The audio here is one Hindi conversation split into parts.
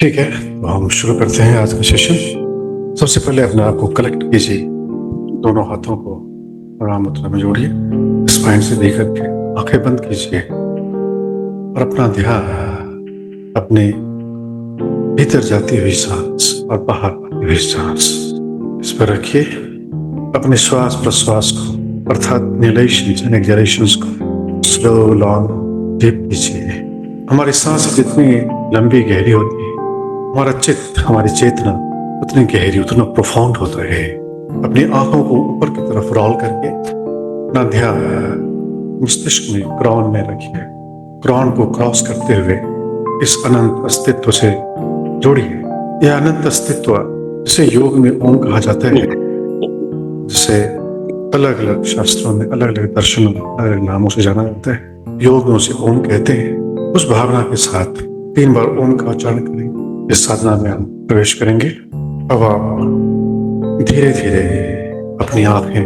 ठीक है, तो हम शुरू करते हैं आज का सेशन। सबसे पहले अपने आप को कलेक्ट कीजिए, दोनों हाथों को आराम मुद्रा में जोड़िए, स्पाइन से दे करके आंखें बंद कीजिए और अपना ध्यान अपने भीतर जाती हुई सांस और बाहर आती हुई सांस इस पर रखिए। अपने श्वास प्रश्वास को अर्थात इनहेलेशंस एंड एक्सहेलेशंस को स्लो लॉन्ग डीप कीजिए। हमारी सांस जितनी लंबी गहरी होती है, हमारा चित्त हमारी चेतना उतनी गहरी उतना प्रोफाउंड होता है। अपनी आंखों को ऊपर की तरफ रोल करके अपना ध्यान मस्तिष्क में क्रॉन में रखिए। क्रॉन को क्रॉस करते हुए इस अनंत अस्तित्व से जोड़िए। यह अनंत अस्तित्व जिसे योग में ओम कहा जाता है, जिसे अलग अलग शास्त्रों में अलग अलग दर्शनों में अलग अलग नामों से जाना जाता है, योग में उसे ओम कहते हैं। उस भावना के साथ 3 बार ओम का उच्चारण करें। इस साधना में हम प्रवेश करेंगे। अब आप धीरे धीरे अपनी आंखें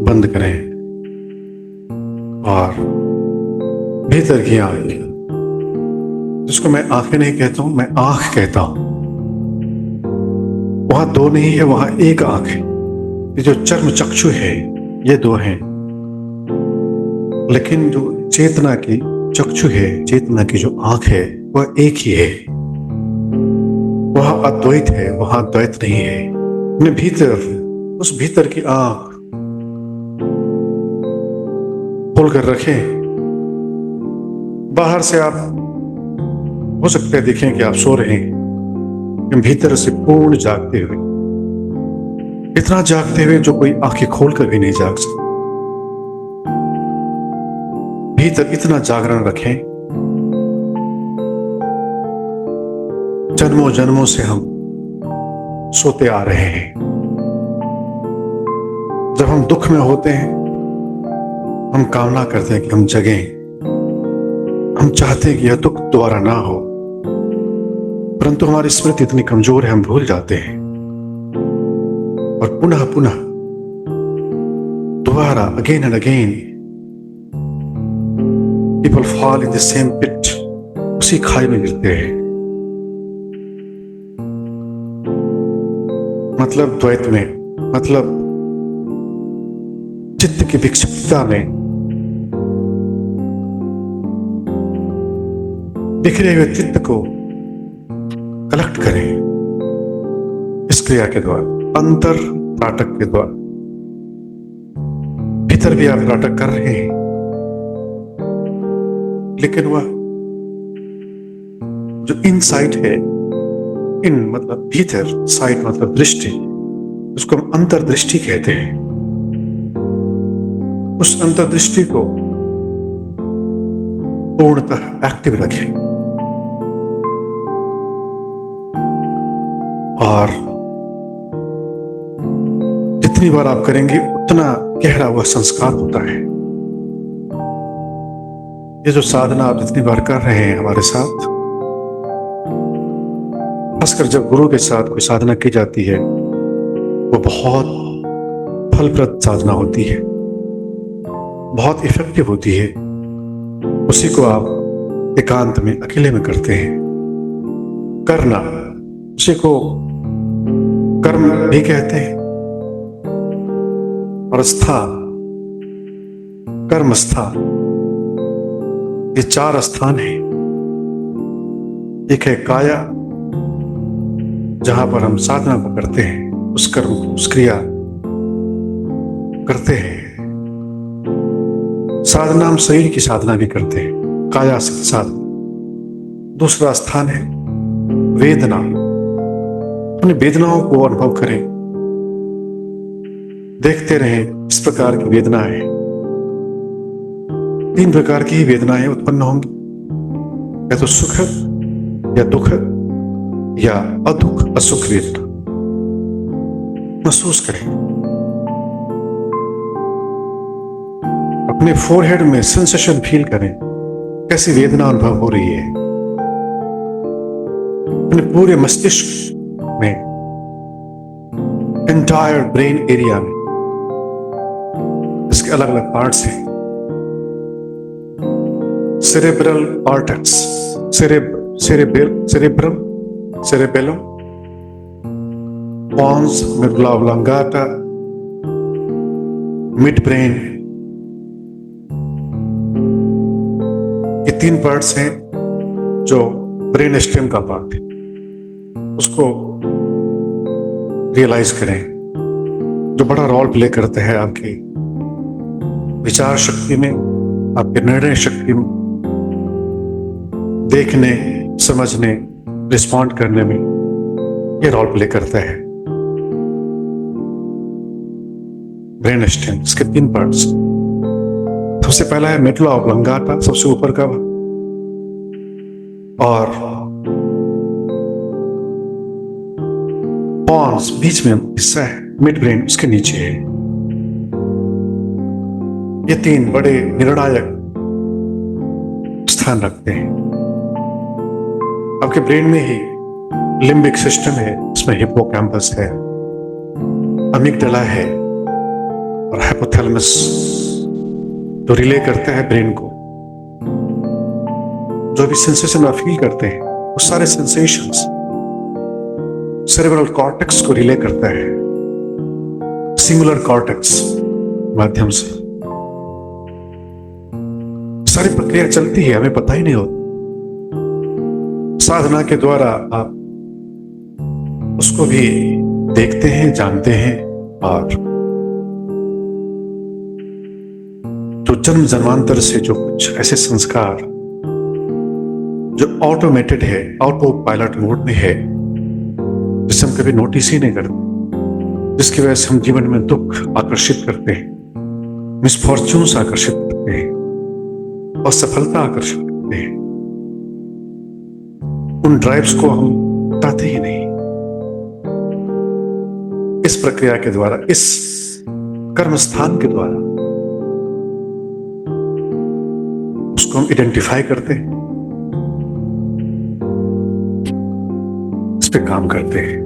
बंद करें और भीतर की आंखें, जिसको मैं आंखें नहीं कहता हूं, मैं आंख कहता हूं, वहां 2 नहीं है, वहां एक आंख है। ये जो चर्म चक्षु है ये 2 हैं, लेकिन जो चेतना की चक्षु है, चेतना की जो आंख है वह एक ही है। वह अद्वैत है, वहां द्वैत नहीं है। अपने भीतर उस भीतर की आंख खोल कर रखें। बाहर से आप हो सकता है देखें कि आप सो रहे हैं, लेकिन भीतर से पूर्ण जागते हुए, इतना जागते हुए जो कोई आंखें खोलकर भी नहीं जाग सकता। भीतर इतना जागरण रखें। जन्मों जन्मों से हम सोते आ रहे हैं। जब हम दुख में होते हैं, हम कामना करते हैं कि हम जगें। हम चाहते हैं कि यह दुख दोबारा ना हो, परंतु हमारी स्मृति इतनी कमजोर है, हम भूल जाते हैं और पुनः पुनः दोबारा again and again people fall in the same pit, उसी खाई में गिरते हैं। मतलब द्वैत में, मतलब चित्त की विक्षिप्तता में बिखरे हुए चित्त को कलेक्ट करें इस क्रिया के द्वारा, अंतर नाटक के द्वारा। भीतर भी आप नाटक कर रहे हैं, लेकिन वह जो इनसाइड है, इन मतलब भीतर, साइड मतलब दृष्टि, उसको हम अंतर्दृष्टि कहते हैं। उस अंतर्दृष्टि को पूर्णतः एक्टिव रखें और जितनी बार आप करेंगे उतना गहरा वह संस्कार होता है। ये जो साधना आप जितनी बार कर रहे हैं हमारे साथ, खासकर जब गुरु के साथ कोई साधना की जाती है, वो बहुत फलप्रद साधना होती है, बहुत इफेक्टिव होती है। उसी को आप एकांत में अकेले में करते हैं। करना, उसी को कर्म भी कहते हैं। और स्थान, कर्म स्थान, ये 4 स्थान हैं। एक है काया, जहां पर हम साधना को करते हैं, उस कर्म को, उस क्रिया करते हैं। साधना, हम शरीर की साधना भी करते हैं, काया से साधना। दूसरा स्थान है वेदना। अपनी वेदनाओं को अनुभव करें, देखते रहें इस प्रकार की वेदनाएं। 3 प्रकार की ही वेदनाएं उत्पन्न होंगी, या तो सुखद या दुखद या अदुख असुख वेदना। महसूस करें, अपने फोरहेड में सेंसेशन फील करें, कैसी वेदना अनुभव हो रही है। अपने पूरे मस्तिष्क में, एंटायर ब्रेन एरिया में, इसके अलग अलग पार्ट्स हैं। Cerebral cortex, cerebrum, cerebellum, pons, medulla oblongata, midbrain, ये 3 पार्ट्स हैं जो ब्रेन स्टेम का पार्ट है, उसको रियलाइज करें, जो बड़ा रोल प्ले करते हैं आपकी विचार शक्ति में, आपके निर्णय शक्ति में, देखने, समझने, रिस्पॉन्ड करने में ये रोल प्ले करता है। ब्रेन स्टेम, इसके 3 पार्ट्स। सबसे पहला है मेडुला ऑब्लोंगाटा, सबसे ऊपर का, और पॉन्स बीच में हिस्सा है, मिड ब्रेन उसके नीचे है। ये 3 बड़े निर्णायक स्थान रखते हैं। आपके ब्रेन में ही लिम्बिक सिस्टम है, इसमें हिप्पोकैम्पस है, अमिगडाला है और हाइपोथैलेमस, जो रिले करते हैं ब्रेन को। जो भी सेंसेशन आप फील करते हैं वो सारे सेंसेशंस सेरेब्रल कॉर्टेक्स को रिले करता है, सिंगुलर कॉर्टेक्स माध्यम से। सारी प्रक्रिया चलती है, हमें पता ही नहीं होता। साधना के द्वारा आप उसको भी देखते हैं, जानते हैं, और जो जन्म जन्मांतर से जो कुछ ऐसे संस्कार जो ऑटोमेटेड है, ऑटो पायलट मोड में है, जिसे हम कभी नोटिस ही नहीं करते, जिसकी वजह से हम जीवन में दुख आकर्षित करते हैं, मिसफॉर्च्यून्स आकर्षित करते हैं, असफलता आकर्षित करते हैं, उन ड्राइव्स को हम बताते ही नहीं। इस प्रक्रिया के द्वारा, इस कर्म स्थान के द्वारा उसको हम आइडेंटिफाई करते हैं, इस पे काम करते हैं।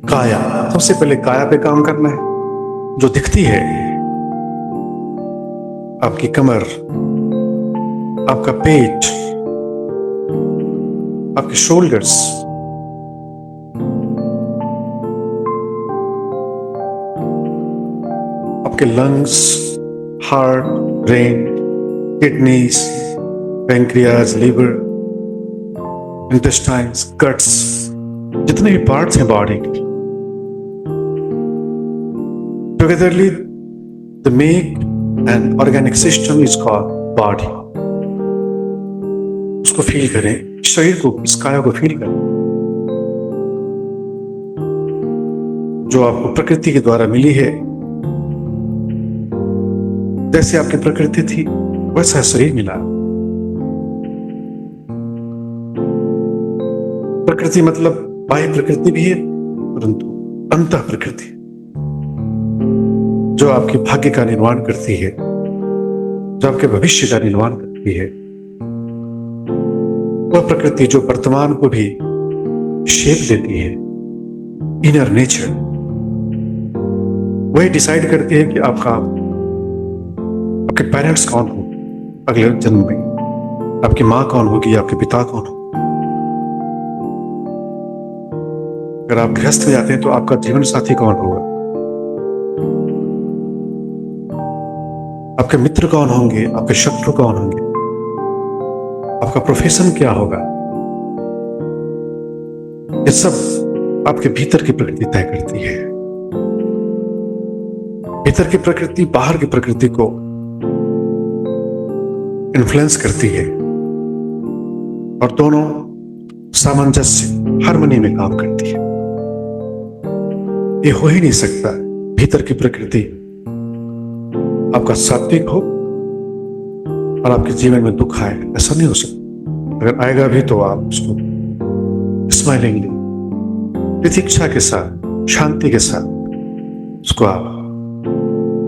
काया, सबसे पहले काया पे काम करना है, जो दिखती है, आपकी कमर, आपका पेट, आपके शोल्डर्स, आपके lungs, heart, brain, kidneys, pancreas, liver, intestines, guts, जितने भी पार्ट्स हैं बॉडी के, togetherly the make an organic system is called body. उसको फील करें, शरीर को, इस काया को फील करें, जो आपको प्रकृति के द्वारा मिली है। जैसे आपकी प्रकृति थी वैसा शरीर मिला। प्रकृति मतलब बाह्य प्रकृति भी है, परंतु अंतः प्रकृति जो आपके भाग्य का निर्माण करती है, जो आपके भविष्य का निर्माण करती है, वह प्रकृति जो वर्तमान को भी शेप देती है, इनर नेचर, वही डिसाइड करती है कि आपके पेरेंट्स कौन हो अगले जन्म में, आपकी माँ कौन होगी, आपके पिता कौन हो। अगर आप गृहस्थ में जाते हैं तो आपका जीवन साथी कौन होगा, आपके मित्र कौन होंगे, आपके शत्रु कौन होंगे, आपका प्रोफेशन क्या होगा। ये सब आपके भीतर की प्रकृति तय करती है। भीतर की प्रकृति बाहर की प्रकृति को इन्फ्लुएंस करती है, और दोनों सामंजस्य, हार्मनी में काम करती है। ये हो ही नहीं सकता भीतर की प्रकृति आपका सात्विक हो और आपके जीवन में दुख आए, ऐसा नहीं हो सकता। अगर आएगा भी तो आप उसको स्माइलिंगली, प्रतीक्षा के साथ, शांति के साथ उसको आप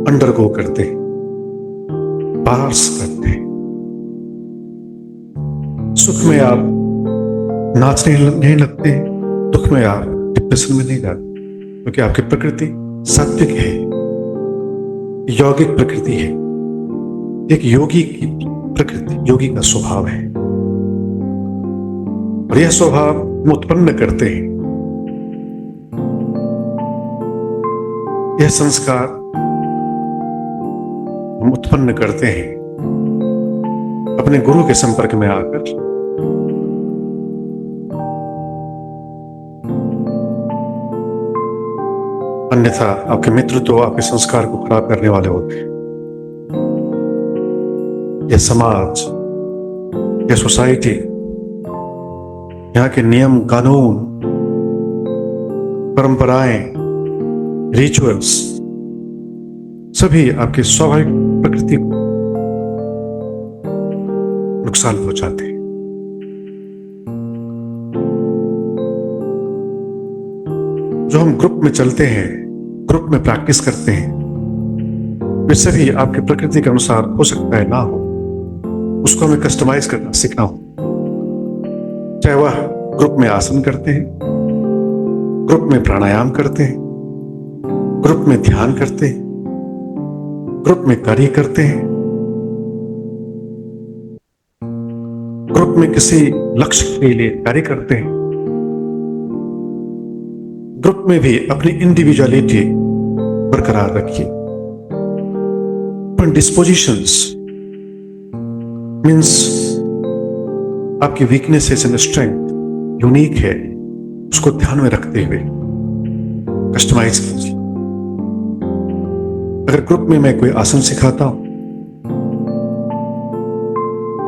अंडरगो करते हैं, पास करते हैं। सुख में आप नाचने नहीं लगते, दुख में आप डिप्रेशन में नहीं जाते, क्योंकि आपकी प्रकृति सात्विक है, यौगिक प्रकृति है, एक योगी की प्रकृति, योगी का स्वभाव है। और यह स्वभाव हम उत्पन्न करते हैं। यह संस्कार हम उत्पन्न करते हैं अपने गुरु के संपर्क में आकर। अन्यथा आपके मित्र तो आपके संस्कार को खराब करने वाले होते हैं। यह समाज, यह सोसाइटी, यहाँ के नियम कानून, परंपराएं, रिचुअल्स सभी आपकी स्वाभाविक प्रकृति को नुकसान पहुंचाते हैं। जो हम ग्रुप में चलते हैं, ग्रुप में प्रैक्टिस करते हैं, वे सभी आपकी प्रकृति के अनुसार हो सकता है ना हो। उसको हमें कस्टमाइज करना सीखना हो। चाहे वह ग्रुप में आसन करते हैं, ग्रुप में प्राणायाम करते हैं, ग्रुप में ध्यान करते हैं, ग्रुप में कार्य करते हैं, ग्रुप में किसी लक्ष्य के लिए कार्य करते हैं, ग्रुप में भी अपनी इंडिविजुअलिटी बरकरार रखिए। डिस्पोजिशंस मीन्स आपकी वीकनेसेस एंड स्ट्रेंथ यूनिक है, उसको ध्यान में रखते हुए कस्टमाइज कीजिए। अगर ग्रुप में मैं कोई आसन सिखाता हूं,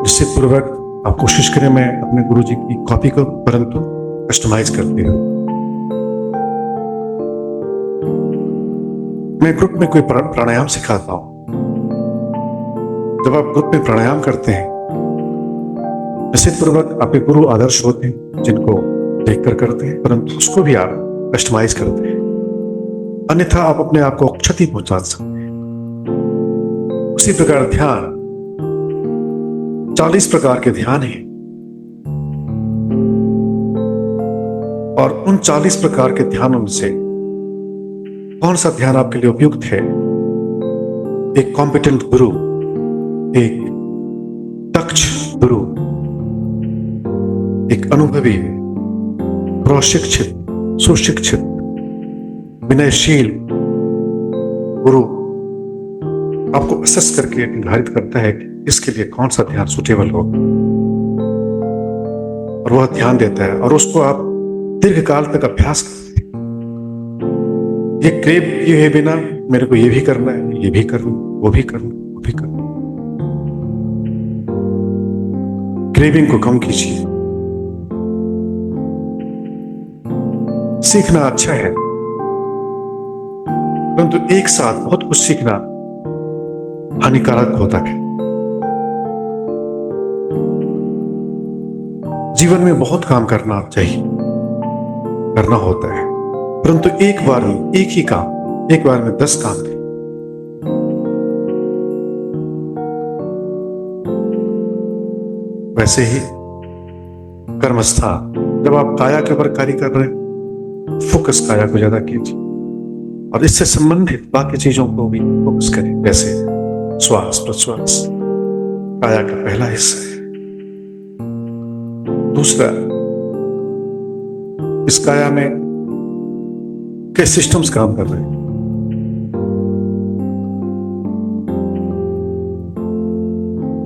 निश्चित पूर्वक आप कोशिश करें मैं अपने गुरुजी की कॉपी करूं, परंतु कस्टमाइज करते हुए। मैं ग्रुप में कोई प्राणायाम सिखाता हूं, जब आप ग्रुप में प्राणायाम करते हैं, निश्चित पूर्वक आपके गुरु आदर्श होते हैं जिनको देखकर करते हैं, परंतु उसको भी आप कस्टमाइज करते हैं, अन्यथा आप अपने आप को क्षति पहुंचा सकते हैं। उसी प्रकार ध्यान, 40 प्रकार के ध्यान हैं और उन 40 प्रकार के ध्यानों में से कौन सा ध्यान आपके लिए उपयुक्त है? एक कॉम्पिटेंट गुरु, एक दक्ष गुरु, एक अनुभवी, प्रशिक्षित, सुशिक्षित, विनयशील गुरु आपको असेस करके निर्धारित करता है कि इसके लिए कौन सा ध्यान सुटेबल हो, और वह ध्यान देता है और उसको आप दीर्घकाल तक अभ्यास करते हैं। ये क्रेव ये है बिना मेरे को ये भी करना है, ये भी करना, वो भी करना, वो भी करना। क्रेविंग को कम कीजिए। सीखना अच्छा है, परंतु एक साथ बहुत कुछ सीखना हानिकारक होता है। जीवन में बहुत काम करना चाहिए, करना होता है, परंतु एक बार में एक ही काम, एक बार में 10 काम थे। वैसे ही कर्मस्थान, जब आप काया के ऊपर कार्य कर रहे हैं, फोकस काया को ज्यादा कीजिए और इससे संबंधित बाकी चीजों को भी फोकस करें। जैसे श्वास प्रश्वास काया का पहला हिस्सा है। दूसरा, इस काया में कई सिस्टम्स काम कर रहे हैं।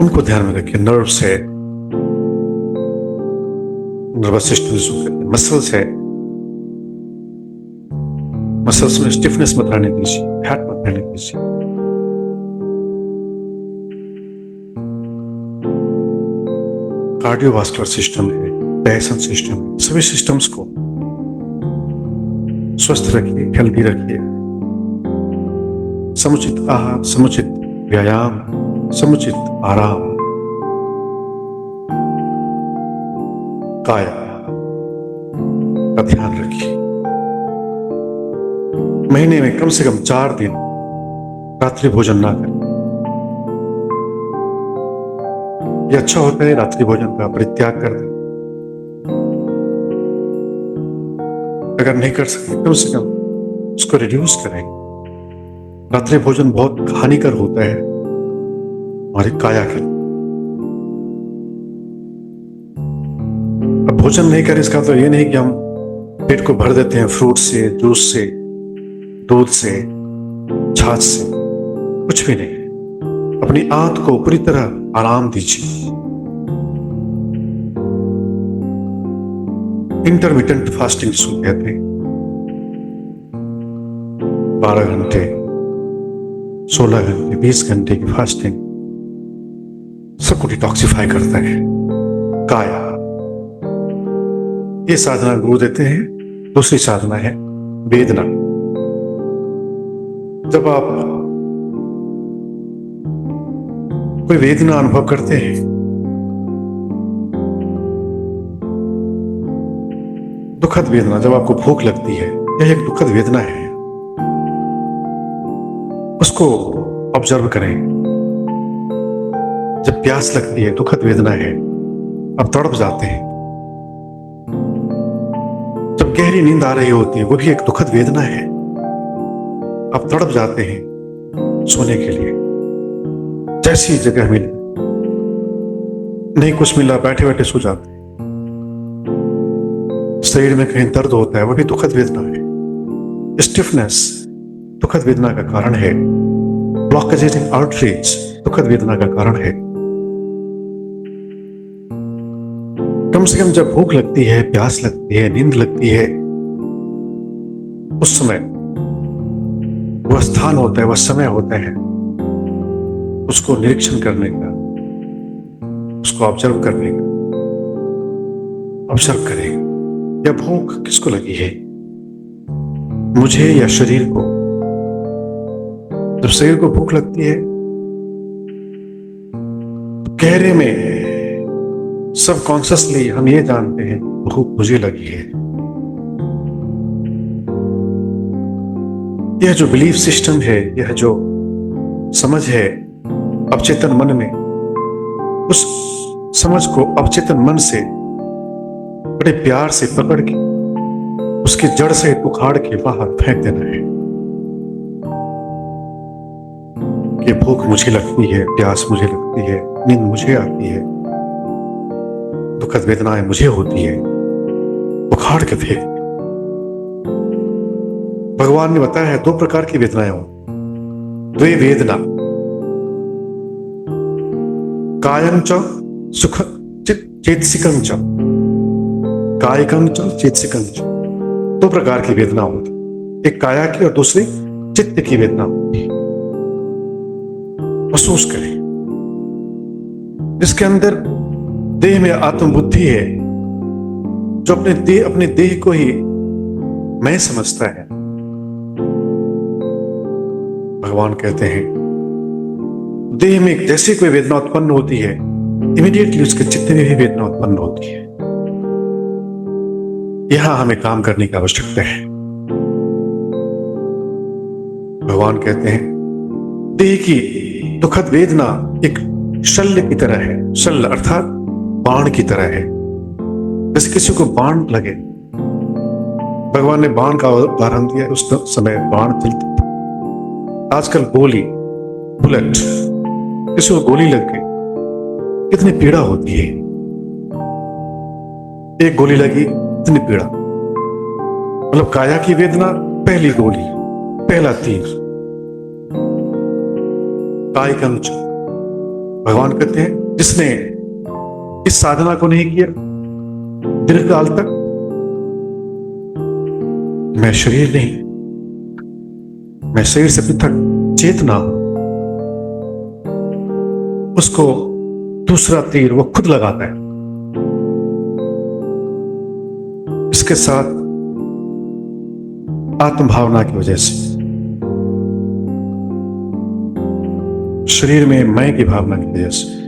उनको ध्यान में रखिए। नर्व्स है, नर्वस सिस्टम जिसको कहते हैं, मसल्स है, मसल्स में स्टिफनेस मत रहने दीजिए, फैट मत रहने दीजिए। कार्डियोवास्कुलर सिस्टम है, डाइजेशन सिस्टम है, सभी सिस्टम्स को स्वस्थ रखिए, हेल्दी रखिए। समुचित आहार, समुचित व्यायाम, समुचित आराम, काया का ध्यान रखिए। महीने में कम से कम 4 दिन रात्रि भोजन ना करें। यह अच्छा होता है, रात्रि भोजन का परित्याग कर दें। अगर नहीं कर सकते, कम से कम उसको रिड्यूस करें। रात्रि भोजन बहुत हानिकर होता है हमारी काया के लिए। अब भोजन नहीं करें इसका तो ये नहीं कि हम पेट को भर देते हैं फ्रूट से, जूस से, दूध से, छाछ से, कुछ भी नहीं। अपनी आंत को पूरी तरह आराम दीजिए। इंटरमिटेंट फास्टिंग जिसको कहते हैं, 12 घंटे, 16 घंटे, 20 घंटे की फास्टिंग सबको डिटॉक्सिफाई करता है। काया, ये साधना गुरु देते हैं। दूसरी साधना है वेदना। जब आप कोई वेदना अनुभव करते हैं, दुखद वेदना, जब आपको भूख लगती है, यह एक दुखद वेदना है, उसको ऑब्जर्व करें। जब प्यास लगती है, दुखद वेदना है, आप तड़प जाते हैं। जब गहरी नींद आ रही होती है, वो भी एक दुखद वेदना है, आप तड़प जाते हैं सोने के लिए। जैसी जगह मिले, नहीं कुछ मिला, बैठे बैठे सो जाते हैं। शरीर में कहीं दर्द होता है, वो भी दुखद वेदना है। स्टिफनेस दुखद वेदना का कारण है। ब्लॉकेजेस इन आर्टरीज दुखद वेदना का कारण है। कम से कम जब भूख लगती है, प्यास लगती है, नींद लगती है, उस समय वह स्थान होता है, वह समय होता है उसको निरीक्षण करने का, उसको ऑब्जर्व करने का। ऑब्जर्व करें, यह भूख किसको लगी है, मुझे या शरीर को? जब शरीर को भूख लगती है, तो गहरे में सबकॉन्शियसली हम ये जानते हैं भूख मुझे लगी है। यह जो बिलीफ सिस्टम है, यह जो समझ है अवचेतन मन में, उस समझ को अवचेतन मन से बड़े प्यार से पकड़ के उसकी जड़ से उखाड़ के बाहर फेंक देना है कि भूख मुझे लगती है, प्यास मुझे लगती है, नींद मुझे आती है, दुखद वेदनाएं मुझे होती है। उखाड़ के फेंक। भगवान ने बताया है 2 प्रकार की वेदनाएं हो। द्वे वेदना, कायं च सुख चेतसिकं च, कायिकं च चेतसिकं च। 2 प्रकार की वेदना होती, एक काया की और दूसरी चित्त की वेदना होती। महसूस करें, इसके अंदर देह में आत्मबुद्धि है, जो अपने देह को ही मैं समझता है। भगवान कहते हैं देह में जैसे कोई वेदना उत्पन्न होती है, इमीडिएटली उसके चित्त में भी वेदना उत्पन्न होती है। यहां हमें काम करने की आवश्यकता है। भगवान कहते हैं देह की दुखद वेदना एक शल्य की तरह है। शल्य अर्थात बाण की तरह है। जैसे किसी को बाण लगे, भगवान ने बाण का उदाहरण दिया। उस समय बाण चलते थे। आजकल गोली, बुलेट, किसी को गोली लग गई, कितनी पीड़ा होती है। एक गोली लगी, इतनी पीड़ा। मतलब काया की वेदना, पहली गोली, पहला तीर, कायिकं च। भगवान कहते हैं जिसने इस साधना को नहीं किया दीर्घकाल तक, मैं शरीर नहीं, मैं शरीर से पृथक चेतना हूं, उसको दूसरा तीर वो खुद लगाता है। इसके साथ आत्म भावना की वजह से, शरीर में मैं की भावना की वजह से,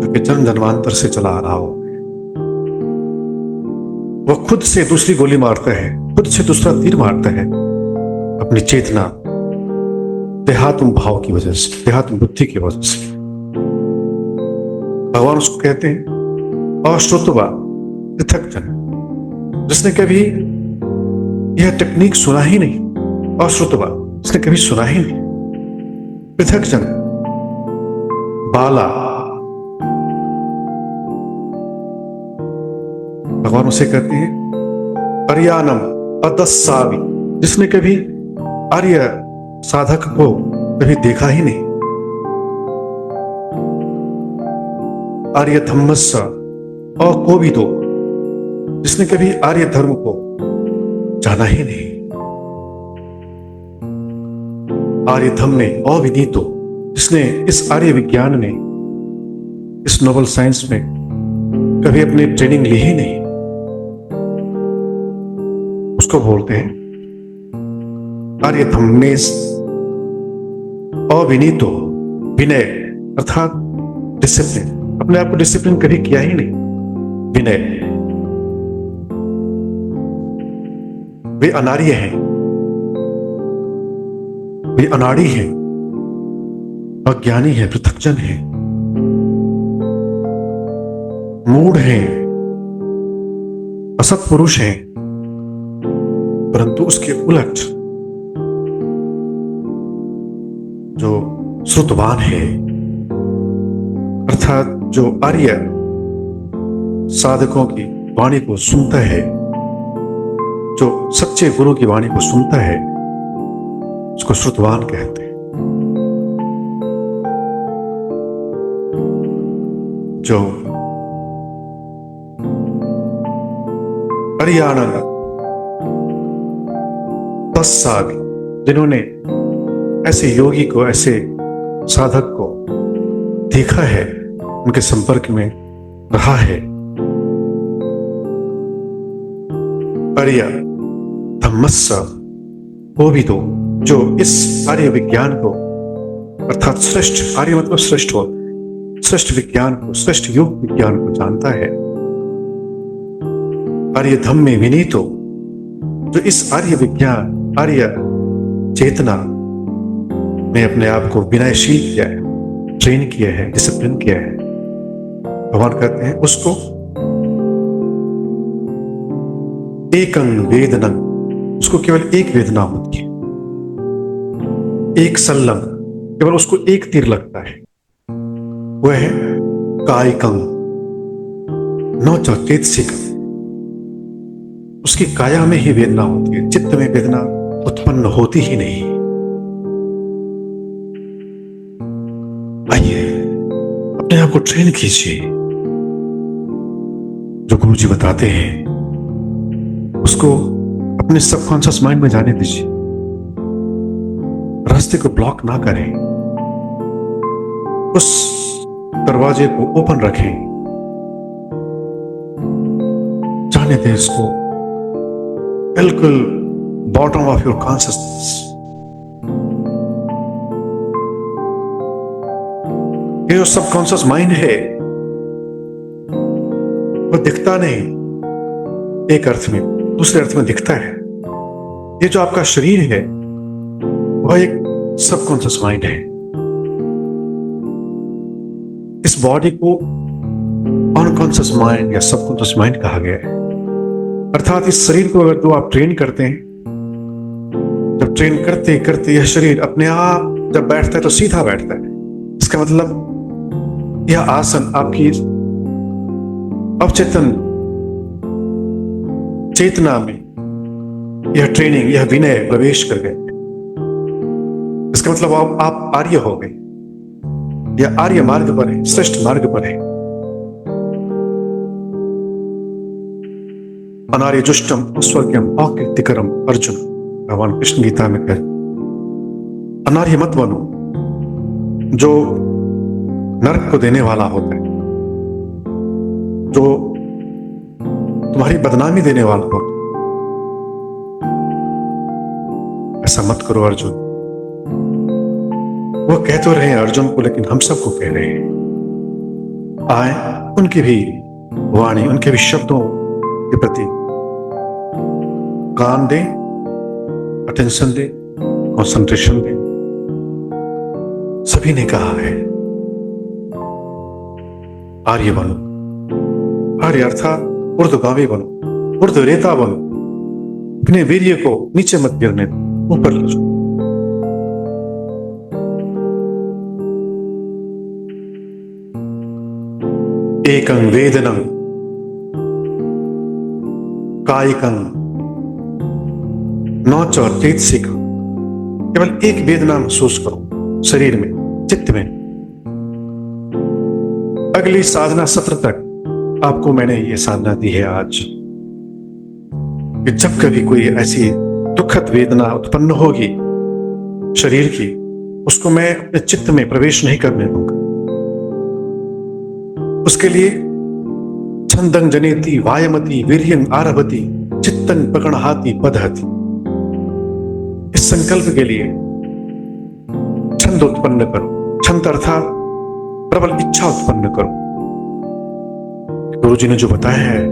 जो कि जन्म जन्मांतर से चला आ रहा हो, वह खुद से दूसरी गोली मारता है, खुद से दूसरा तीर मारता है अपनी चेतना, देहात्म भाव की वजह से, देहात्म बुद्धि की वजह से। भगवान उसको कहते हैं अश्रुतवा पृथक जन, जिसने कभी यह टेक्निक सुना ही नहीं। अश्रुतवा, जिसने कभी सुना ही नहीं। पृथक जन, बाला, भगवान उसे कहते हैं अर्यानम अदस्सावी, जिसने कभी आर्य साधक को कभी देखा ही नहीं। आर्य धम्मस्स अकोविदो, जिसने कभी आर्य धर्म को जाना ही नहीं। आर्य धम्म में अविनीतो, जिसने इस आर्य विज्ञान में, इस नोबल साइंस में कभी अपनी ट्रेनिंग ली ही नहीं, उसको बोलते हैं आर्य धम्मेस अविनीतो। विनय अर्थात डिसिप्लिन, अपने आप को डिसिप्लिन कभी किया ही नहीं। विनय, वे अनार्य हैं, वे अनाड़ी हैं, अज्ञानी हैं, पृथकजन हैं, मूढ़ हैं, असत्पुरुष हैं। परंतु उसके उलट जो श्रुतवान है, अर्थात जो आर्य साधकों की वाणी को सुनता है, जो सच्चे गुरु की वाणी को सुनता है, उसको श्रुतवान कहते हैं। जो अर्यानन तस्सावी, जिन्होंने ऐसे योगी को, ऐसे साधक को देखा है, उनके संपर्क में रहा है। अर्य धम्मस्स कोविदो, जो इस आर्य विज्ञान को, अर्थात श्रेष्ठ, आर्य मतलब श्रेष्ठ हो, श्रेष्ठ विज्ञान को, श्रेष्ठ योग विज्ञान को जानता है। आर्य धम्म में विनीतो, जो इस आर्य विज्ञान, आर्य चेतना में अपने आप को विनयशील किया है, ट्रेन किया है, डिसिप्लिन किया है। भगवान कहते हैं उसको एकं वेदनं, उसको केवल एक वेदना होती है, एक संलंग, केवल उसको एक तीर लगता है, वह है कायिकं न च चेतसिकं। उसकी काया में ही वेदना होती है, चित्त में वेदना उत्पन्न होती ही नहीं। आइए अपने आप को ट्रेन कीजिए, जो गुरु जी बताते हैं उसको अपने सबकॉन्शियस माइंड में जाने दीजिए, रास्ते को ब्लॉक ना करें, उस दरवाजे को ओपन रखें, जाने दें इसको बिल्कुल बॉटम ऑफ योर कॉन्शियसनेस। ये जो सबकॉन्शियस माइंड है वो दिखता नहीं, एक अर्थ में, दूसरे अर्थ में दिखता है। ये जो आपका शरीर है वह एक सबकॉन्शियस माइंड है। इस बॉडी को अनकॉन्शियस माइंड या सबकॉन्शियस माइंड कहा गया है। अर्थात इस शरीर को अगर तो आप ट्रेन करते हैं, जब ट्रेन करते करते यह शरीर अपने आप जब बैठता है तो सीधा बैठता है। इसका मतलब यह आसन आपकी अवचेतन चेतना में यह ट्रेनिंग, यह विनय प्रवेश कर गए। इसका मतलब आप आर्य हो गए, यह आर्य मार्ग पर है, श्रेष्ठ मार्ग पर है। अनार्य जुष्टम अस्वर्ग्यम अकीर्तिकरम अर्जुन, भगवान कृष्ण गीता में कहते, अनार्य मत बनो, जो नरक को देने वाला होता है, जो तुम्हारी बदनामी देने वाला होता है, ऐसा मत करो अर्जुन। वो कह तो रहे हैं अर्जुन को, लेकिन हम सबको कह रहे हैं, आए उनकी भी वाणी, उनके भी शब्दों के प्रति कान दे, अटेंशन दे, कंसंट्रेशन दे। सभी ने कहा है आर्य बनो, आर्य अर्थात ऊर्ध्वगामी बनो, ऊर्ध्वरेता बनो, अपने वीर्य को नीचे मत गिरने दो, ऊपर ले जाओ। एकं वेदनं कायिकं न च चैतसिकं। केवल एक वेदना महसूस करो शरीर में, चित्त में। अगली साधना सत्र तक आपको मैंने ये साधना दी है आज कि जब कभी कोई ऐसी दुखद वेदना उत्पन्न होगी शरीर की, उसको मैं अपने चित्त में प्रवेश नहीं करने दूंगा। उसके लिए छंदं जनेति वायमति वीर्यं आरभति चित्तं प्रगणहाति पदहति, इस संकल्प के लिए छंद उत्पन्न करो। छंद अर्थात प्रबल इच्छा उत्पन्न करो। गुरु जी ने जो बताया है,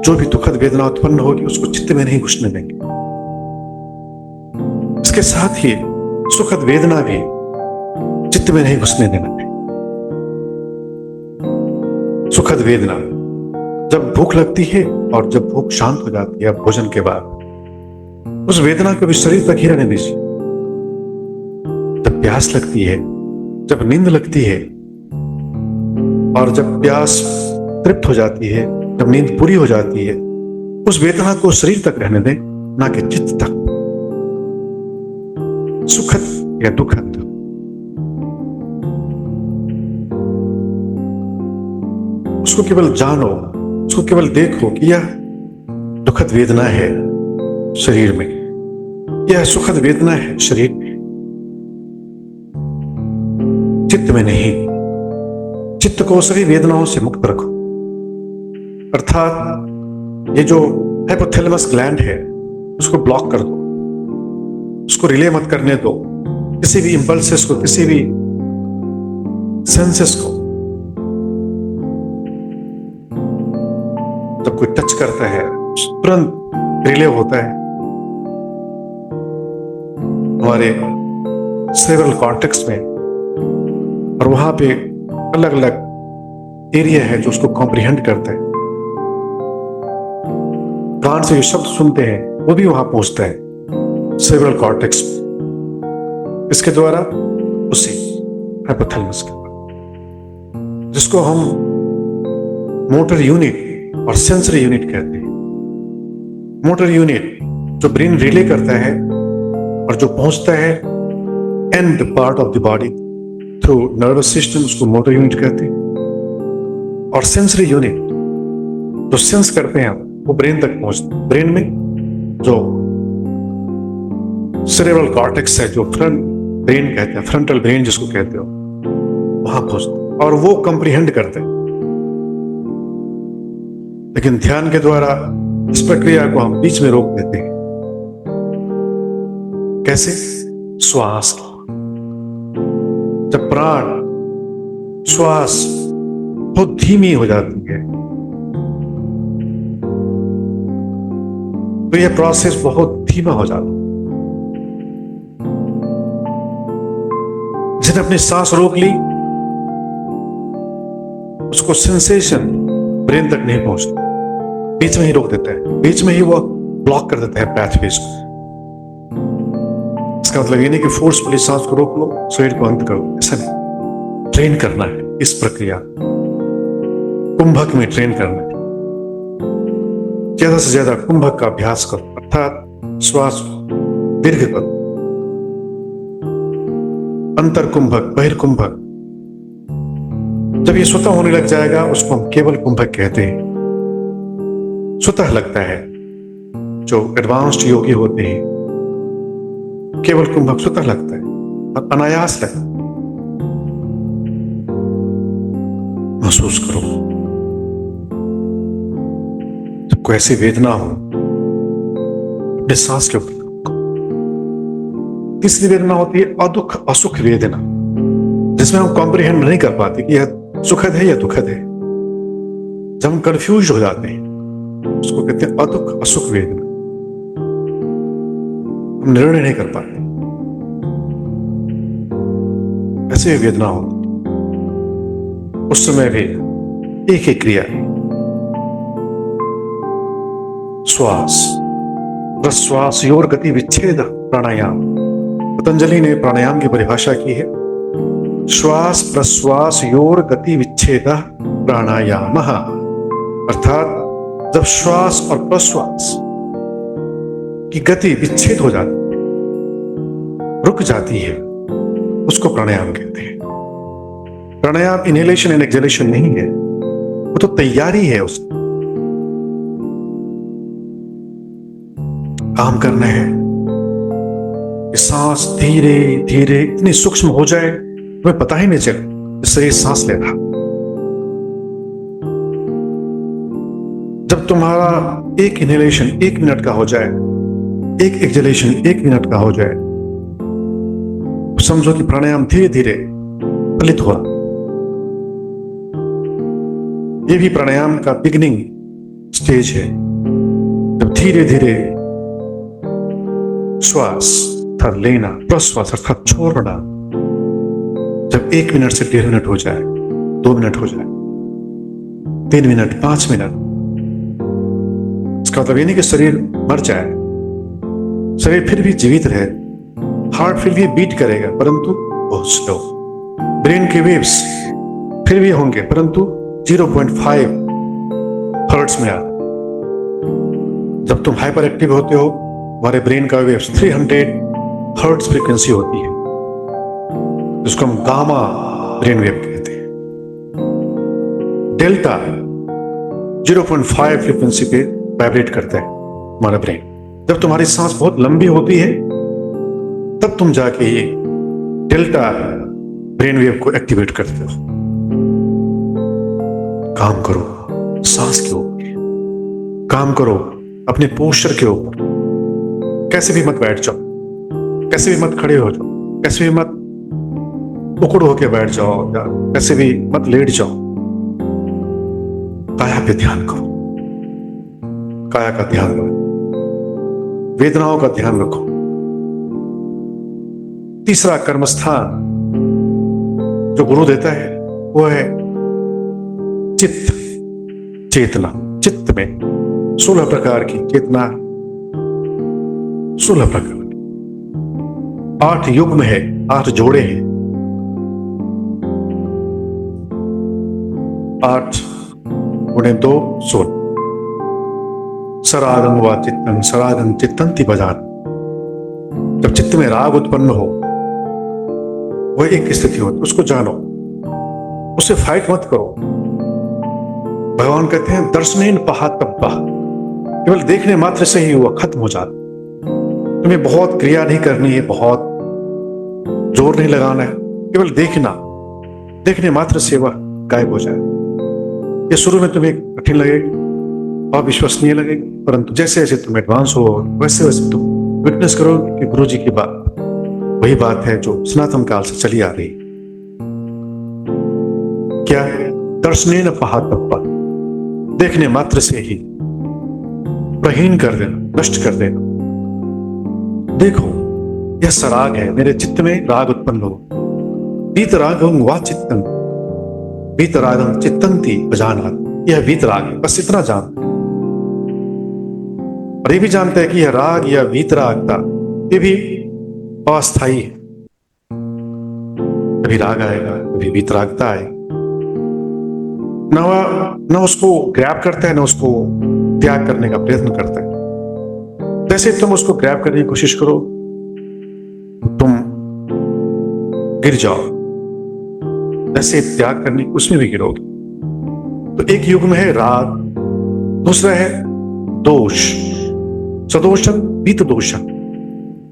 जो भी दुखद वेदना उत्पन्न होगी उसको चित्त में नहीं घुसने देंगे। इसके साथ ही सुखद वेदना भी चित्त में नहीं घुसने देना है। सुखद वेदना जब भूख लगती है और जब भूख शांत हो जाती है भोजन के बाद, उस वेदना को भी शरीर तक ही रहने दीजिए। जब प्यास लगती है, जब नींद लगती है और जब प्यास तृप्त हो जाती है, जब नींद पूरी हो जाती है, उस वेदना को शरीर तक रहने दें, ना कि चित्त तक। सुखद या दुखद, उसको केवल जानो, उसको केवल देखो कि यह दुखद वेदना है शरीर में, यह सुखद वेदना है शरीर में, चित्त में नहीं। चित्त को सभी वेदनाओं से मुक्त रखो। अर्थात ये जो हाइपोथैलेमस ग्लैंड है उसको ब्लॉक कर दो, उसको रिले मत करने दो किसी भी इंपल्सेस को, किसी भी सेंसेस को। जब कोई टच करता है तुरंत रिले होता है हमारे सेरेब्रल कॉर्टेक्स में, और वहां पे अलग अलग एरिया है जो उसको कॉम्प्रिहेंड करता है। कान से जो शब्द सुनते हैं वो भी वहां पहुंचता है सेरेब्रल कॉर्टेक्स में, इसके द्वारा उसी हाइपोथैलेमस के द्वारा, जिसको हम मोटर यूनिट और सेंसरी यूनिट कहते हैं। मोटर यूनिट जो ब्रेन रिले करता है और जो पहुंचता है and part of the body through nervous system, उसको मोटर यूनिट कहते हैं। और सेंसरी यूनिट जो सेंस करते हैं वो ब्रेन तक पहुंचते हैं। ब्रेन में जो सेरेब्रल कॉर्टेक्स है, जो फ्रंट ब्रेन कहते हैं, फ्रंटल ब्रेन जिसको कहते हो, वहां पहुंचते हैं और वो कंप्रीहेंड करते हैं। लेकिन ध्यान के द्वारा इस प्रक्रिया को हम बीच में रोक देते हैं। कैसे? श्वास। जब प्राण श्वास बहुत धीमी हो जाती है तो यह प्रोसेस बहुत धीमा हो जाता है। जिसने अपनी सांस रोक ली उसको सेंसेशन ब्रेन तक नहीं पहुंचती, बीच में ही रोक देता है, बीच में ही वो ब्लॉक कर देता है पैथवेज को। इसका मतलब ये नहीं कि फोर्सफुली सांस को रोक लो, शरीर को अंत करो, ऐसा नहीं। ट्रेन करना है इस प्रक्रिया, कुंभक में ट्रेन करना है। ज्यादा से ज्यादा कुंभक का अभ्यास करो, अर्थात श्वास दीर्घ करो। अंतर कुंभक, बहिर्कुंभक। जब ये स्वतः होने लग जाएगा उसको हम केवल कुंभक कहते हैं। स्वतः लगता है, जो एडवांस्ड योगी होते हैं केवल कुंभक स्वतः लगता है और अनायास लगता है। महसूस करो जब कोई ऐसी वेदना हो, अपने सांस के ऊपर। तीसरी वेदना होती है अदुख असुख वेदना, जिसमें हम कॉम्प्रिहेंड नहीं कर पाते कि यह सुखद है या दुखद है। जब हम कंफ्यूज हो जाते हैं उसको कहते हैं अदुख असुख वेदना। हम निर्णय नहीं कर पाते, ऐसे वेदना होती। उस समय भी एक ही क्रिया है, श्वास प्रश्वासयोर गति विच्छेद प्राणायाम। पतंजलि ने प्राणायाम की परिभाषा की है, श्वास प्रश्वासयोर गति विच्छेद प्राणायाम। अर्थात जब श्वास और प्रश्वास की गति विच्छेद हो जाती है, रुक जाती है, उसको प्राणायाम कहते हैं। प्राणायाम इनहेलेशन एंड एक्सहेलेशन नहीं है, वो तो तैयारी है। उसकी काम करना है कि सांस धीरे धीरे इतनी सूक्ष्म हो जाए तुम्हें पता ही नहीं चले शरीर सांस ले रहा। जब तुम्हारा एक इनहेलेशन 1 मिनट का हो जाए, एक एक्सहेलेशन 1 मिनट का हो जाए, समझो कि प्राणायाम धीरे धीरे फलित हो रहा। ये भी प्राणायाम का बिगिनिंग स्टेज है, जब धीरे धीरे श्वास अर्थात लेना, प्रश्वास अर्थात छोड़ना, जब 1 मिनट से 1.5 मिनट हो जाए, 2 मिनट हो जाए, 3 मिनट, 5 मिनट, इसका मतलब ये नहीं कि शरीर मर जाए, शरीर फिर भी जीवित रहे, हार्ट फिर भी बीट करेगा परंतु बहुत स्लो, ब्रेन के वेव्स फिर भी होंगे परंतु 0.5 हर्ट्ज में आ। जब तुम हाइपर एक्टिव होते हो, हमारे ब्रेन का वेव्स 300 हर्ट्ज फ्रीक्वेंसी होती है, जिसको हम गामा ब्रेन वेव कहते हैं। डेल्टा 0.5 फ्रीक्वेंसी पे वाइब्रेट करता है हमारा ब्रेन। जब तुम्हारी सांस बहुत लंबी होती है तब तुम जाके ये डेल्टा ब्रेन वेव को एक्टिवेट करते हो। काम करो सांस के ऊपर, काम करो अपने पोस्चर के ऊपर। कैसे भी मत बैठ जाओ, कैसे भी मत खड़े हो जाओ, कैसे भी मत उकड़ होके बैठ जाओ, या कैसे भी मत लेट जाओ। काया पे ध्यान करो, काया का ध्यान रखो, वेदनाओं का ध्यान रखो। तीसरा कर्मस्थान जो गुरु देता है वो है चित्त, चेतना। चित्त में 16 प्रकार की चेतना, 16 प्रकार की, 8 युग्म है, 8 जोड़े हैं, 8 गुणे 2 16। सरागं व चित्तं सरागं चित्तन्ति भजान। जब चित्त में राग उत्पन्न हो, वह एक स्थिति होती, उसको जानो, उससे फाइट मत करो। भगवान कहते हैं दर्शनेन पहातब्बा, केवल देखने मात्र से ही वह खत्म हो जाता। तुम्हें बहुत क्रिया नहीं करनी है, बहुत जोर नहीं लगाना है, केवल देखना, देखने मात्र से वह गायब हो जाए। ये शुरू में तुम्हें कठिन लगेगा, अविश्वसनीय लगेगा, परंतु जैसे जैसे तुम एडवांस हो वैसे वैसे तुम विटनेस करो कि गुरु जी की बात वही बात है जो सनातन काल से चली आ रही। क्या है? दर्शनेन पहातब्बा, देखने मात्र से ही प्रहीन कर देना, नष्ट कर देना। देखो यह सराग है, मेरे चित्त में राग उत्पन्न हो। वीतरागं वा चित्तं, वीतरागं चित्तन्ति भजानात्, यह वीतराग है, बस इतना जानते। और ये भी जानते हैं कि यह राग या वीतरागता ये भी अस्थायी है। कभी राग आएगा, कभी वीतरागता आएगा, न उसको ग्रैब करता है, न उसको त्याग करने का प्रयत्न करता है। जैसे तुम उसको ग्रैब करने की कोशिश करो तुम गिर जाओ, ऐसे त्याग करने उसमें भी गिरोगे। तो एक युग में है राग, दूसरा है दोष, सदोषं वीत दोषं,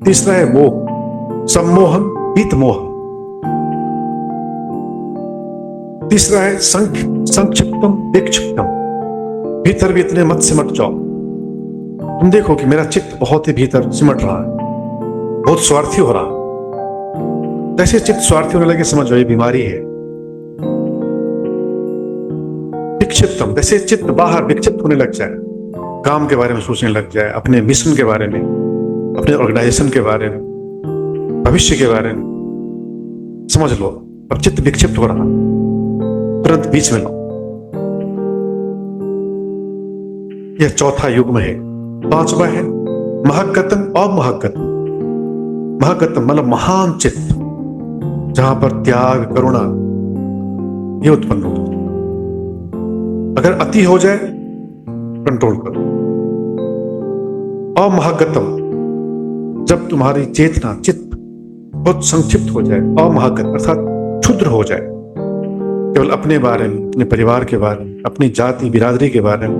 तीसरा है मोह, सम्मोहन वीत मोह, तीसरा है संक्षिप्तम विक्षिप्तम, भीतर भी इतने मत सिमट जाओ। तुम देखो कि मेरा चित्त बहुत ही भीतर सिमट रहा है, बहुत स्वार्थी हो रहा है। जैसे चित्त स्वार्थी होने लगे समझ ये बीमारी है। विक्षिप्तम, जैसे चित्त बाहर विक्षिप्त होने लग जाए, काम के बारे में सोचने लग जाए, अपने मिशन के बारे में, अपने ऑर्गेनाइजेशन के बारे में, भविष्य के बारे में, समझ लो अब चित्त विक्षिप्त हो रहा, तुरंत बीच में लो। यह चौथा युग्म है। पांचवा है महगतम अमहगतम। महगतम मतलब महान चित्त, जहां पर त्याग करुणा ये उत्पन्न होता है। अगर अति हो जाए कंट्रोल करो। अमहागतम, जब तुम्हारी चेतना चित्त बहुत संक्षिप्त हो जाए, अमहागत अर्थात क्षुद्र हो जाए, केवल अपने बारे में, अपने परिवार के बारे में, अपनी जाति बिरादरी के बारे में,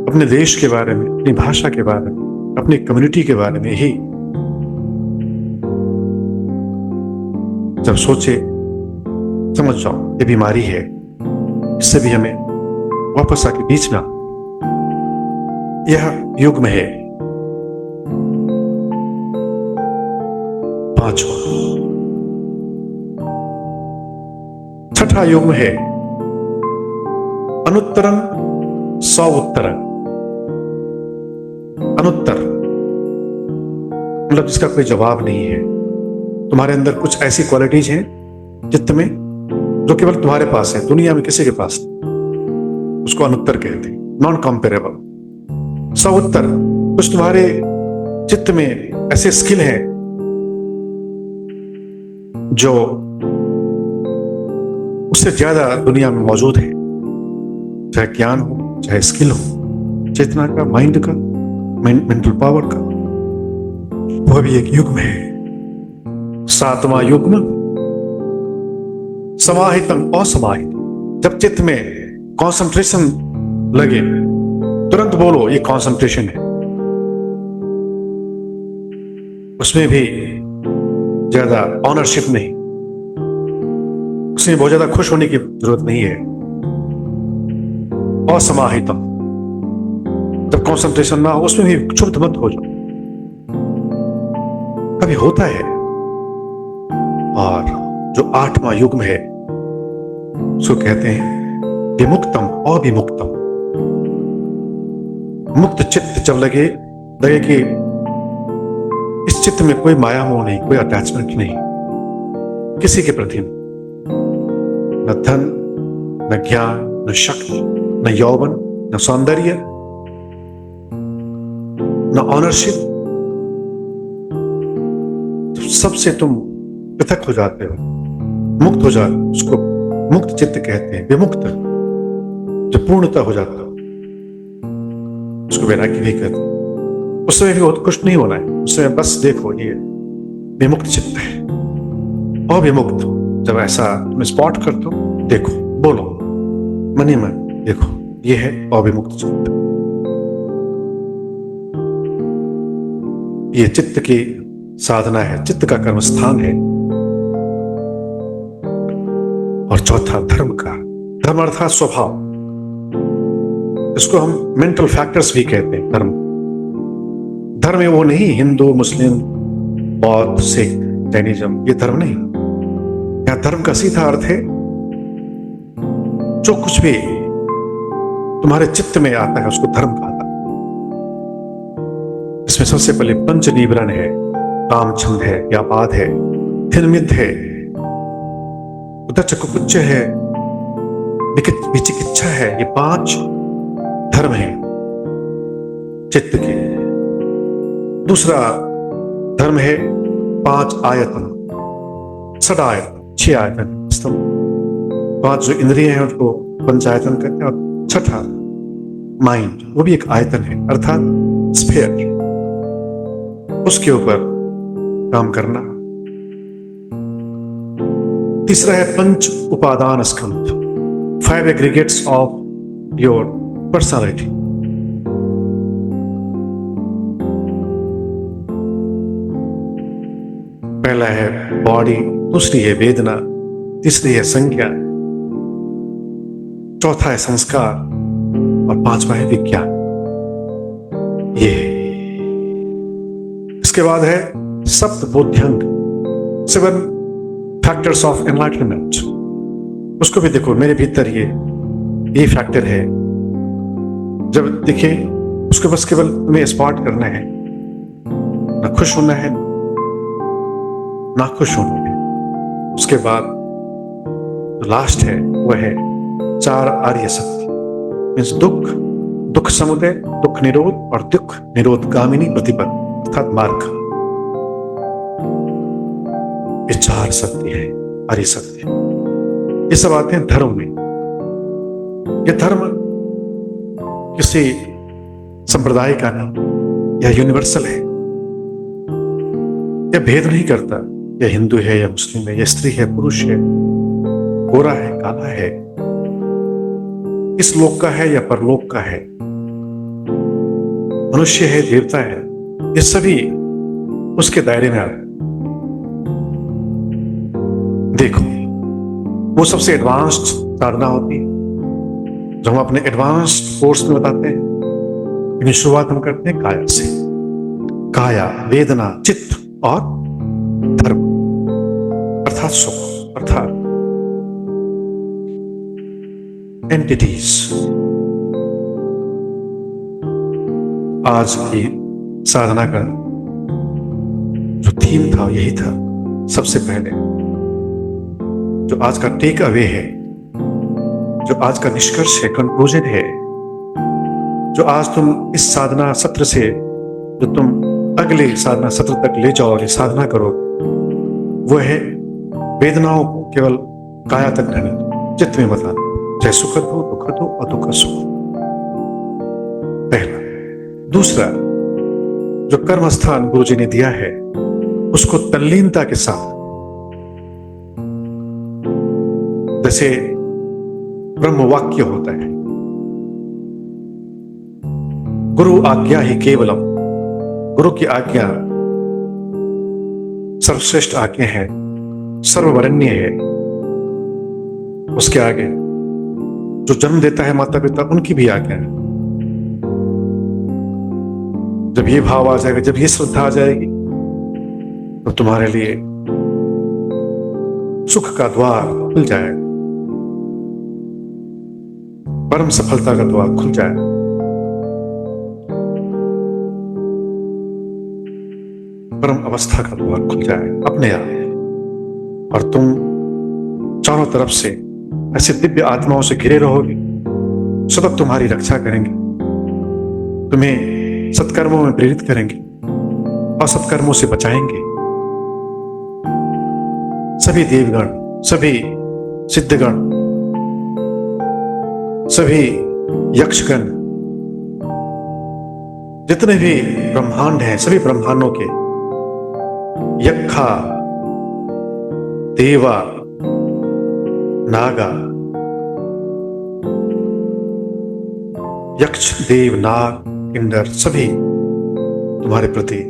अपने देश के बारे में, अपनी भाषा के बारे में, अपनी कम्युनिटी के बारे में ही जब सोचे, समझ जाओ ये बीमारी है, इससे भी हमें वापस आके बीच में यह युग्म है। पांचवा, छठा युग्म है अनुत्तरम सौत्तरम। अनुत्तर मतलब जिसका कोई जवाब नहीं है। तुम्हारे अंदर कुछ ऐसी क्वालिटीज हैं चित्त में जो केवल तुम्हारे पास है, दुनिया में किसी के पास नहीं, उसको अनुत्तर कहते हैं, नॉन कंपेरेबल। सौत्तर, कुछ तुम्हारे चित्त में ऐसे स्किल हैं जो उससे ज्यादा दुनिया में मौजूद है, चाहे ज्ञान हो, चाहे स्किल हो, चेतना का, माइंड का, मेंटल पावर का, वह भी एक युग्म है। सातवां युग्म समाहितम असमाहित, जब चित्त में कंसंट्रेशन लगे तुरंत बोलो ये कंसंट्रेशन है। उसमें भी ज्यादा ऑनरशिप नहीं, उसमें बहुत ज्यादा खुश होने की जरूरत नहीं है। असमाहितम, जब कंसंट्रेशन ना हो उसमें भी क्षुब्ध मत हो जाओ, कभी होता है। और जो आठवां युग्म है उसको कहते हैं विमुक्तम अविमुक्तम। मुक्त चित्त जब लगे कि इस चित्त में कोई माया मोह नहीं, कोई अटैचमेंट नहीं किसी के प्रति, न धन, न ज्ञान, न शक्ति, न यौवन, न सौंदर्य, न ऑनरशिप, तो सबसे तुम पृथक हो जाते हो, मुक्त हो जाते हो, उसको मुक्त चित्त कहते हैं। विमुक्त, जो पूर्णता हो जाता हो, उसको वैराग्य भी कहते हैं। उस समय भी बहुत खुश नहीं होना है, उस समय बस देखो ये विमुक्त चित्त है। अविमुक्त, जब ऐसा तुम स्पॉट कर दो, देखो, बोलो मन ही मन, देखो ये है अविमुक्त चित्त। ये चित्त की साधना है, चित्त का कर्म स्थान है। और चौथा धर्म का, धर्म अर्थात स्वभाव, इसको हम मेंटल फैक्टर्स भी कहते हैं। धर्म है वो नहीं हिंदू, मुस्लिम, बौद्ध, सिख, जैनिज्म, ये धर्म नहीं। यहां धर्म का सीधा अर्थ है जो कुछ भी तुम्हारे चित्त में आता है उसको धर्म कहता है। इसमें सबसे पहले पंच निवरण है, काम छंद है, व्यापाद है, थिनमित है, उद्धचकुकुच्च है, विचिकित्सा है। ये 5 धर्म है चित्त के। दूसरा धर्म है 5 आयतन, षडायतन, 6 आयतन, 5 जो इंद्रिय हैं उसको पंचायतन कहते हैं। और छठा माइंड, वो भी एक आयतन है, अर्थात स्फीयर, उसके ऊपर काम करना। तीसरा है पंच उपादान स्कंध, 5 एग्रीगेट्स ऑफ योर पर्सनालिटी। पहला है बॉडी, दूसरी है वेदना, तीसरी है संज्ञा, चौथा है संस्कार और 5वां है विज्ञान। ये इसके बाद है सप्त बोध्यंग, 7 फैक्टर्स ऑफ एनलाइटनमेंट। उसको भी देखो, मेरे भीतर ये फैक्टर है। जब दिखे उसको बस केवल तुम्हें स्पॉट करना है, ना खुश होना है ना खुश होना है। उसके बाद जो लास्ट है वह है 4 आर्य सत्य, मीन्स दुख, दुख समुदय, दुख निरोध और दुख निरोध गामिनी प्रतिपद अर्थात मार्ग। ये 4 सत्य है, आर्य सत्य। ये सब आते हैं धर्म में। ये धर्म किसी संप्रदाय का नहीं, यह यूनिवर्सल है। यह भेद नहीं करता, यह हिंदू है या मुस्लिम है, यह स्त्री है पुरुष है, गोरा है काला है, इस लोक का है या परलोक का है, मनुष्य है देवता है, ये सभी उसके दायरे में आते हैं। देखो, वो सबसे एडवांस्ड साधना होती है जो हम अपने एडवांस्ड कोर्स में बताते हैं। लेकिन शुरुआत हम करते हैं काया से। काया, वेदना, चित्त और धर्म अर्थात सुख, अर्थात एंटिटीज। आज की साधना का जो थीम था यही था। सबसे पहले जो आज का टेक अवे है, जो आज का निष्कर्ष है, कंक्लूजन है, जो आज तुम इस साधना सत्र से जो तुम अगले साधना सत्र तक ले जाओ और साधना करो, वो है वेदनाओं को केवल काया तक रहने दो, चित्त में मत आना, चाहे सुखद हो, दुखद हो, अदुखद सुख। पहला। दूसरा, जो कर्म स्थान गुरु जी ने दिया है उसको तल्लीनता के साथ, जैसे ब्रह्म वाक्य होता है, गुरु आज्ञा ही केवलम, गुरु की आज्ञा सर्वश्रेष्ठ आज्ञा है, सर्ववरण्य है। उसके आगे जो जन्म देता है माता पिता, उनकी भी आज्ञा है। जब ये भाव आ जाएगा, जब ये श्रद्धा आ जाएगी, तो तुम्हारे लिए सुख का द्वार खुल जाएगा, परम सफलता का द्वार खुल जाएगा। परम अवस्था का द्वार खुल जाएगा अपने आप, और तुम चारों तरफ से ऐसे दिव्य आत्माओं से घिरे रहोगे, सतत तुम्हारी रक्षा करेंगे, तुम्हें सत्कर्मों में प्रेरित करेंगे और सत्कर्मों से बचाएंगे। सभी देवगण, सभी सिद्धगण, सभी यक्षगण, जितने भी ब्रह्मांड हैं, सभी ब्रह्मांडों के यक्षा, देवा, नागा, यक्ष, देव, नाग, किन्नर, सभी तुम्हारे प्रति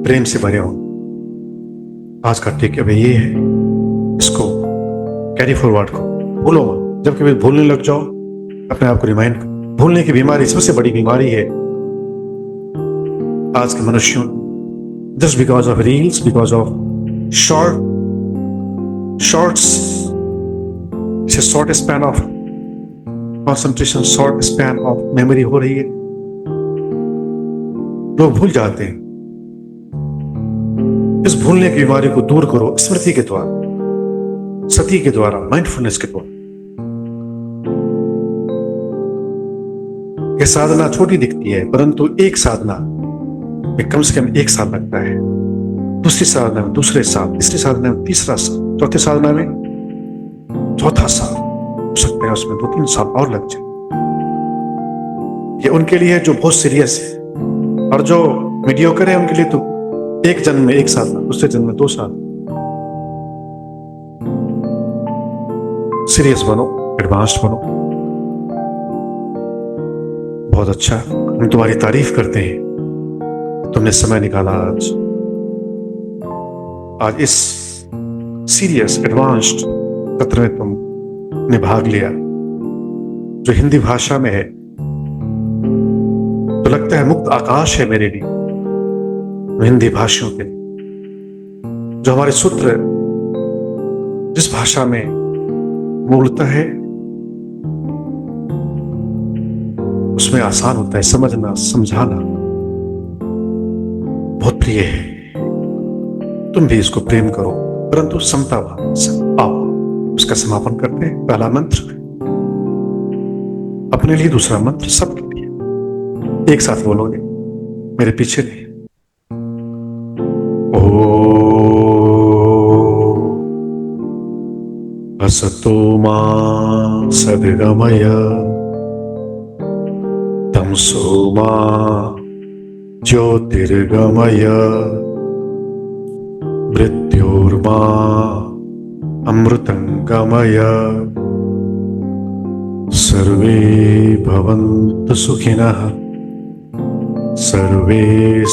प्रेम से भरे हों। आज का टेक अवे ये है, इसको कैरी फॉरवर्ड को भूलो मत। जब कभी भूलने लग जाओ, अपने आप को रिमाइंड करो। भूलने की बीमारी सबसे बड़ी बीमारी है आज के मनुष्यों, just because of reels, because of shorts, short span of concentration, short span of memory हो रही है। लोग भूल जाते हैं। इस भूलने की बीमारी को दूर करो स्मृति के द्वारा, सती के द्वारा, माइंडफुलनेस के द्वारा। यह साधना छोटी दिखती है, परंतु एक साधना में कम से कम 1 साल लगता है, दूसरी साधना में दूसरे साल, तीसरी साधना में तीसरा साल, चौथी साधना में चौथा साल, हो सकता है उसमें 2-3 साल और लग जाए। ये उनके लिए जो बहुत सीरियस है, और जो मीडियोकर है उनके लिए तो एक जन्म में 1 साधना, दूसरे जन्म में 2 साल। सीरियस बनो, एडवांस्ड बनो। बहुत अच्छा, हम तुम्हारी तारीफ करते हैं, तुमने समय निकाला आज इस सीरियस एडवांस्ड सत्र में तुमने भाग लिया, जो हिंदी भाषा में है। तो लगता है मुक्त आकाश है मेरे लिए, हिंदी भाषियों के लिए। जो हमारे सूत्र जिस भाषा में मूलतः है, उसमें आसान होता है समझना, समझाना, बहुत प्रिय है। तुम भी इसको प्रेम करो, परंतु समता भाव से आओ। उसका समापन करते हैं। पहला मंत्र अपने लिए, दूसरा मंत्र सबके लिए। एक साथ बोलोगे, मेरे पीछे नहीं। असतो मा सद्गमय त्वं सोमा ज्योतिर्गमय मृत्योर्मा अमृतंगमय सर्वे भवन्तु सुखिनः सर्वे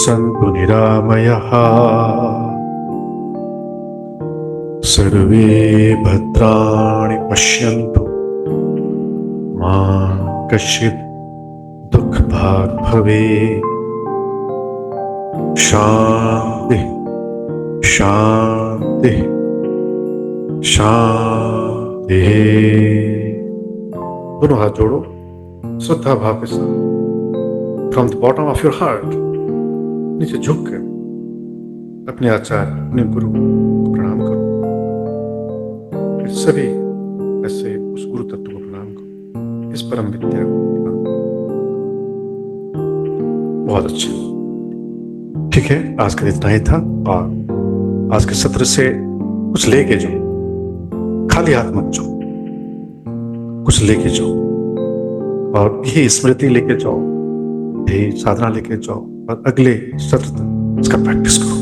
सन्तु निरामयाः सर्वे भद्राणि पश्यन्तु मा कश्चित् दुःखभाग् भवेत् शांति शांति शांति। दोनों हाथ जोड़ो श्रद्धा भाव के साथ from the bottom of your heart, नीचे झुक कर अपने आचार्य अपने गुरु को प्रणाम करो। फिर सभी ऐसे उस गुरु तत्व को प्रणाम करो, इस परम विद्या को प्रणाम करो। बहुत अच्छा, ठीक है। आज का इतना ही था और आज के सत्र से कुछ लेके जाओ, खाली हाथ मत जाओ, कुछ लेके जाओ और यही स्मृति लेके जाओ, यही साधना लेके जाओ और अगले सत्र तक इसका प्रैक्टिस करो।